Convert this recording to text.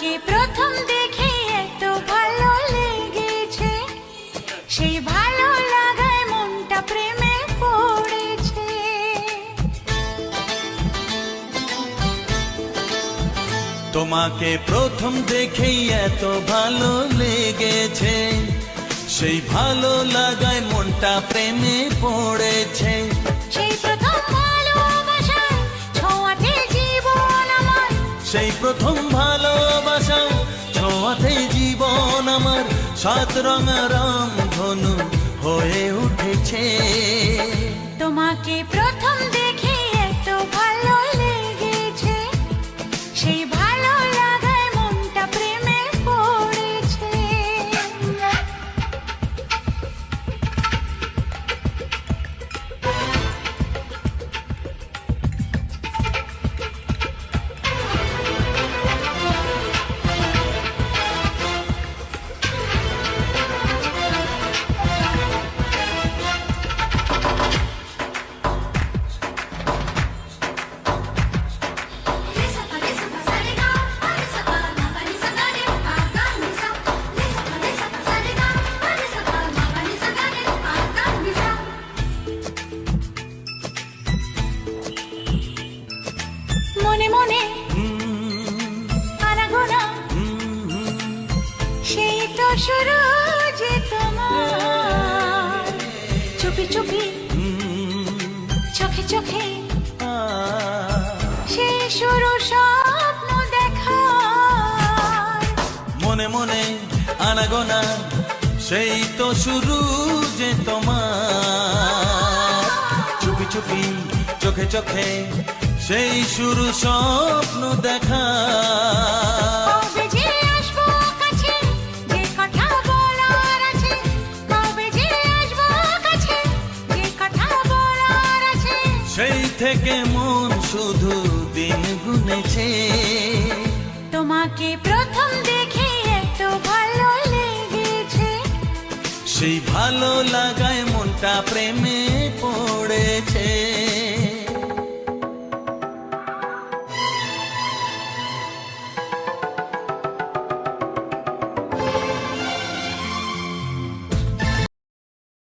তোমাকে প্রথম দেখে এত ভালো লেগেছে, সেই ভালো লাগায় মনটা প্রেমে পড়েছে। তোমাকে প্রথম দেখেই এত ভালো লেগেছে, সেই ভালো লাগায় মনটা প্রেমে পড়েছে। সেই প্রথম ভালোবাসায় ছোঁয়াতে জীবন আমার, সেই প্রথম ভালোবাসা ছোঁয়াতে জীবন আমার সাত রঙা রাম ধনু হয়ে উঠেছে। তোমাকে প্রথম দেখে এত ভালো লেগেছে, সেই ভালো লাগায় মনটা প্রেমে পড়েছে। মনে মনে আনাগোনা, সেই তো শুরু যে তোমার, চুপি চুপি চোখে চোখে সেই শুরু স্বপ্ন দেখা। মনে মনে আনাগোনা, সেই তো শুরু যে তোমার, চুপি চুপি চোখে চোখে সেই শুরু স্বপ্ন দেখা। কবে যে আসবো কাছে, যে কথা বলার আছে, কবে যে আসবো কাছে, যে কথা বলার আছে। সেই থেকে মন শুধু দিন গুনেছে। তোমাকে প্রথম দেখে এত ভালো লেগেছে, সেই ভালো লাগায় মনটা প্রেমে পড়েছে।